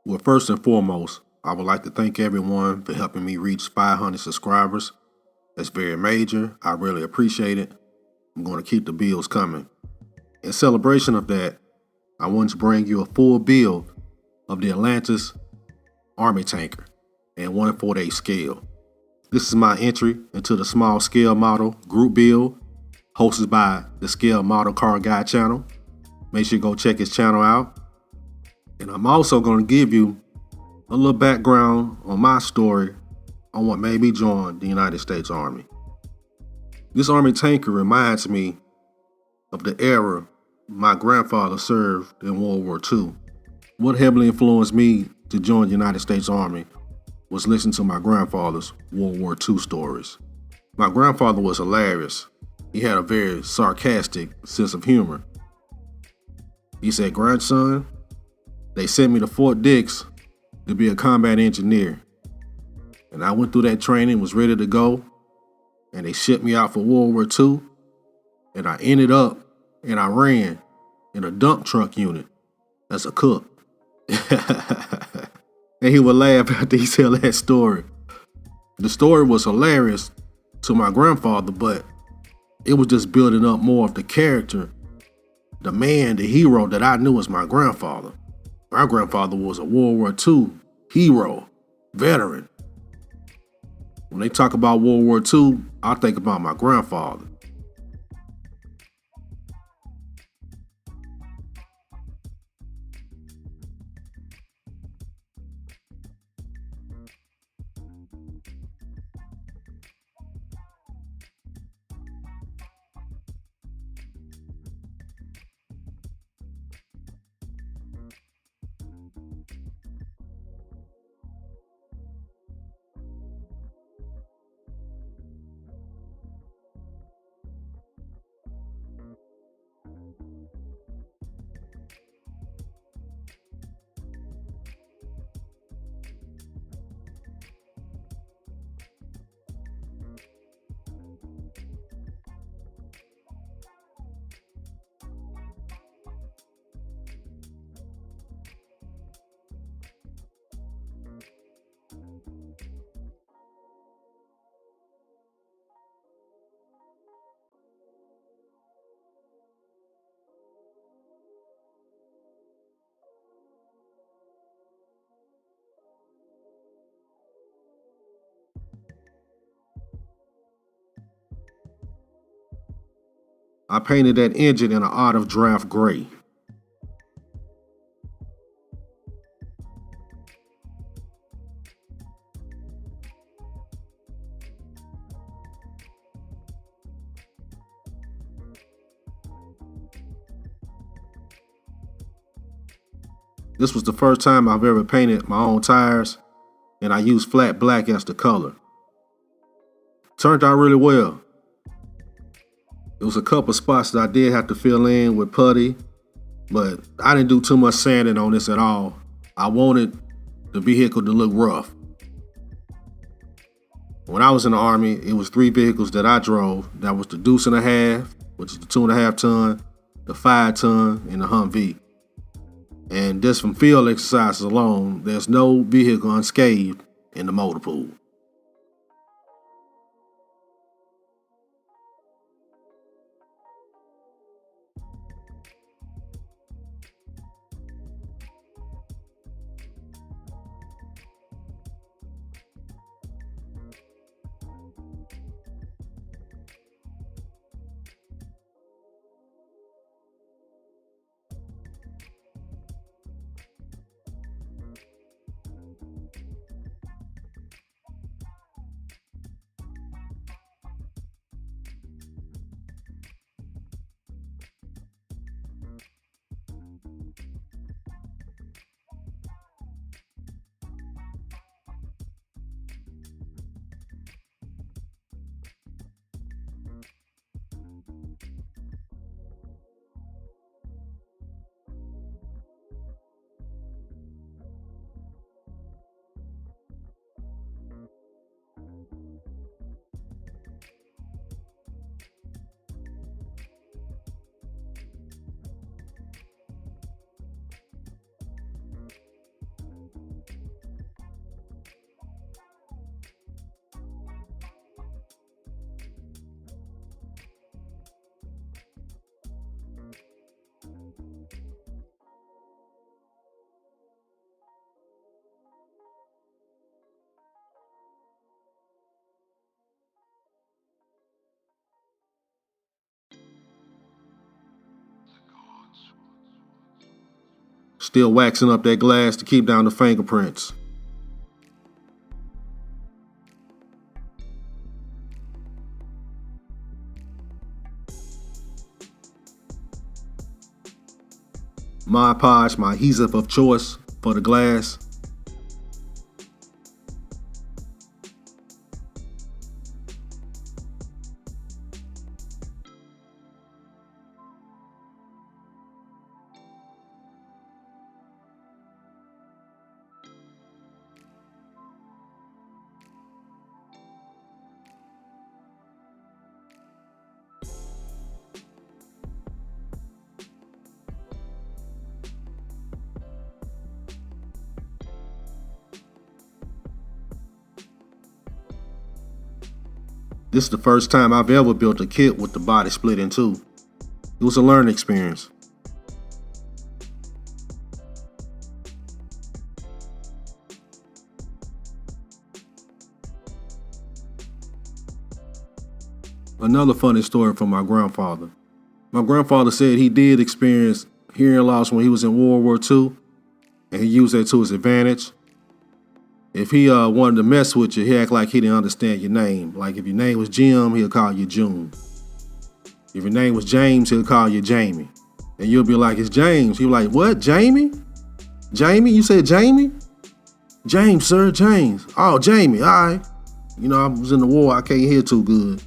Well, first and foremost, I would like to thank everyone for helping me reach 500 subscribers. That's very major. I really appreciate it. I'm going to keep the bills coming. In celebration of that, I want to bring you a full build of the Atlantis Army tanker and 1/48 scale. This is my entry into the small scale model group build hosted by the Scale Model Car Guy channel. Make sure you go check his channel out. And I'm also going to give you a little background on my story on what made me join the United States Army. This Army tanker reminds me of the era my grandfather served in World War II. What heavily influenced me to join the United States Army was listening to my grandfather's World War II stories. My grandfather was hilarious. He had a very sarcastic sense of humor. He said, "Grandson, they sent me to Fort Dix to be a combat engineer. And I went through that training, was ready to go, and they shipped me out for World War II, and I ended up in Iran in a dump truck unit as a cook." And he would laugh after he tell that story. The story was hilarious to my grandfather, but it was just building up more of the character, the man, the hero that I knew as my grandfather. My grandfather was a World War II hero, veteran. When they talk about World War II, I think about my grandfather. I painted that engine in an olive draft gray. This was the first time I've ever painted my own tires, and I used flat black as the color. Turned out really well. There was a couple spots that I did have to fill in with putty, but I didn't do too much sanding on this at all. I wanted the vehicle to look rough. When I was in the Army, it was 3 vehicles that I drove. That was the Deuce and a Half, which is the 2.5 ton, the 5 ton, and the Humvee. And just from field exercises alone, there's no vehicle unscathed in the motor pool. Still waxing up that glass to keep down the fingerprints. Mod Podge, my adhesive of choice for the glass. This is the first time I've ever built a kit with the body split in two. It was a learning experience. Another funny story from my grandfather. My grandfather said he did experience hearing loss when he was in World War II, and he used that to his advantage. If he wanted to mess with you, he act like he didn't understand your name. Like if your name was Jim, he'll call you June. If your name was James, he'll call you Jamie. And you'll be like, it's James. He'll be like, what, Jamie? Jamie? You said Jamie? James, sir, James. Oh, Jamie, all right. You know, I was in the war, I can't hear too good.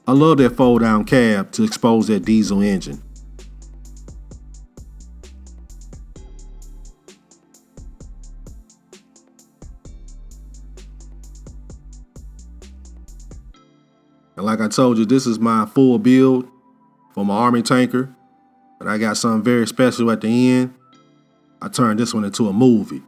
I love that fold down cab to expose that diesel engine. And like I told you, this is my full build for my Army tanker. But I got something very special at the end. I turned this one into a movie.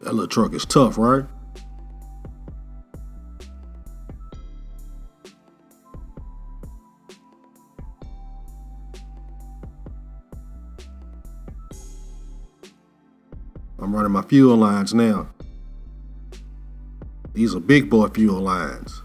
That little truck is tough, right? I'm running my fuel lines now. These are big boy fuel lines.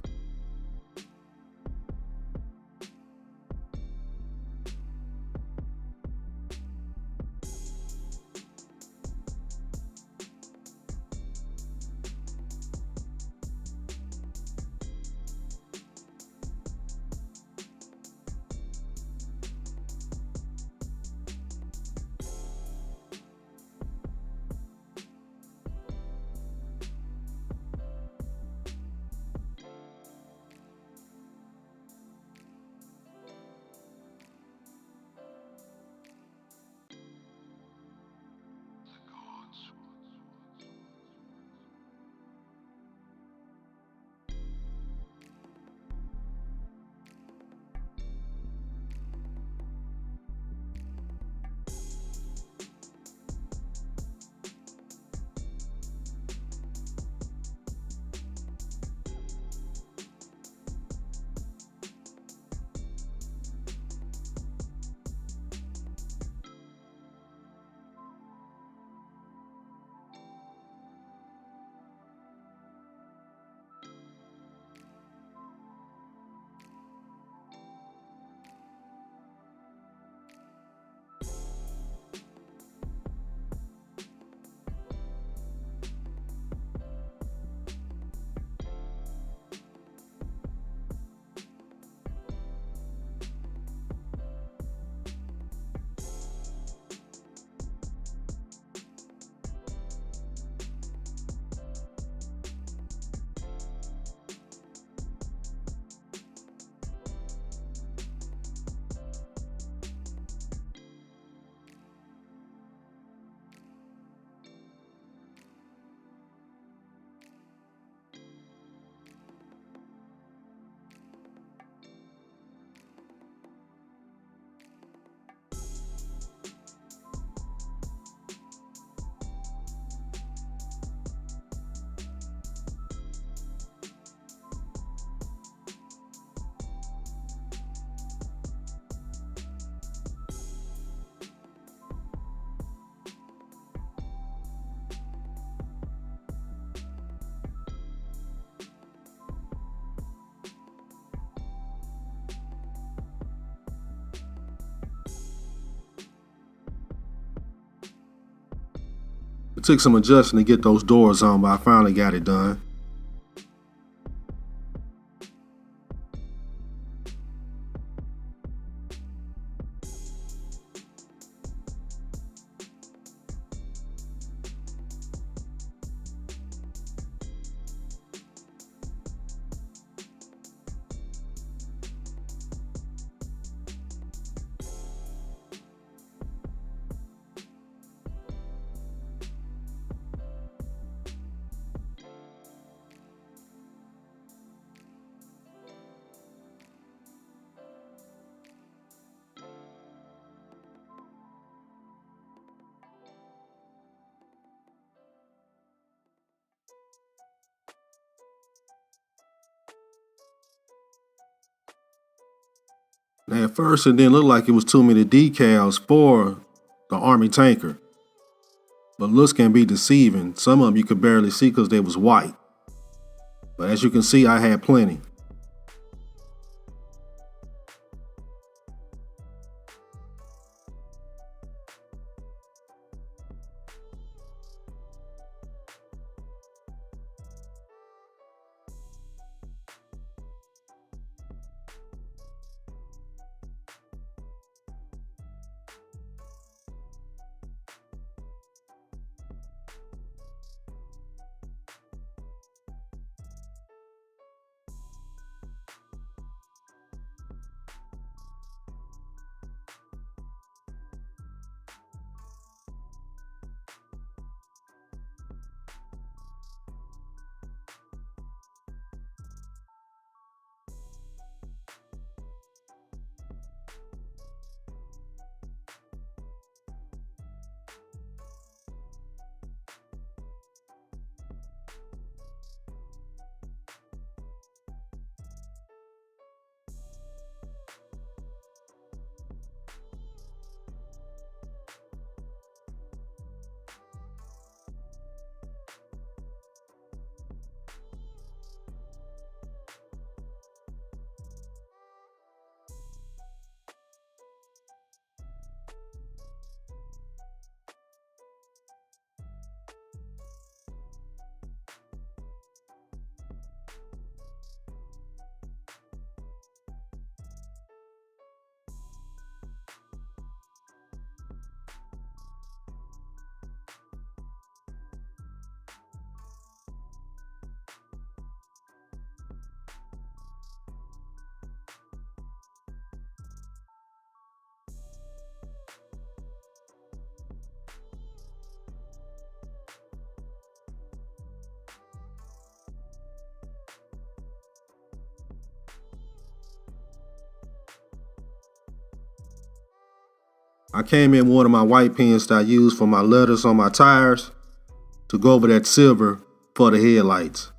It took some adjusting to get those doors on, but I finally got it done. Now, at first, it didn't look like it was too many decals for the Army tanker. But looks can be deceiving. Some of them you could barely see because they was white. But as you can see, I had plenty. I came in with one of my white pens that I use for my letters on my tires to go over that silver for the headlights.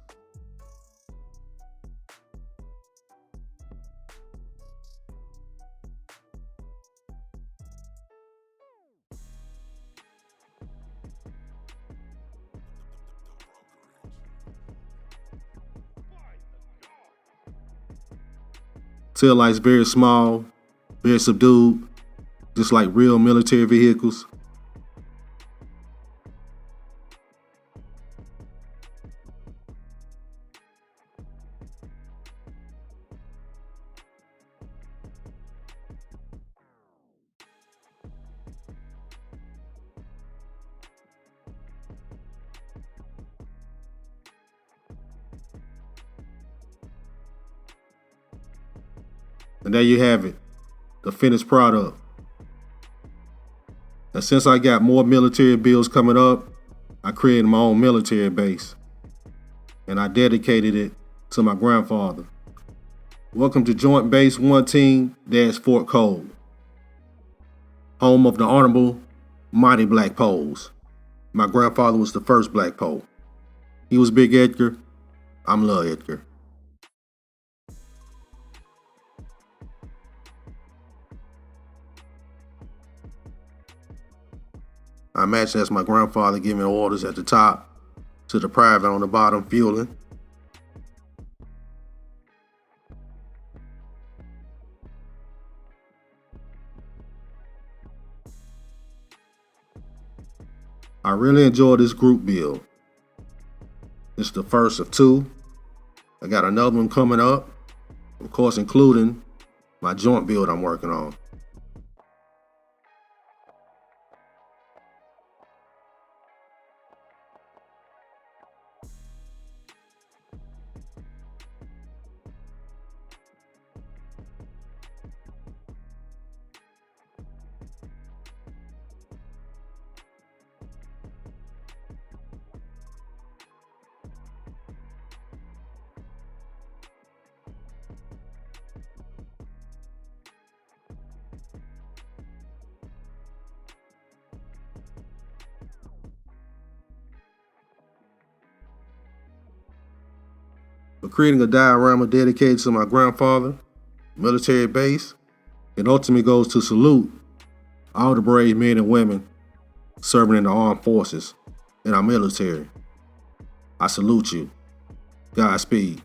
Tail lights very small, very subdued, just like real military vehicles. And there you have it, the finished product. And since I got more military builds coming up, I created my own military base. And I dedicated it to my grandfather. Welcome to Joint Base 1 Team - Fort Cole, home of the Honorable Mighty Black Poles. My grandfather was the first Black Pole. He was Big Edgar, I'm Lil Edgar. I imagine that's my grandfather giving orders at the top to the private on the bottom, fueling. I I really enjoyed this group build. This is the first of two. I got another one coming up, of course including my joint build I'm working on. For creating a diorama dedicated to my grandfather, military base, it ultimately goes to salute all the brave men and women serving in the armed forces and our military. I salute you. Godspeed.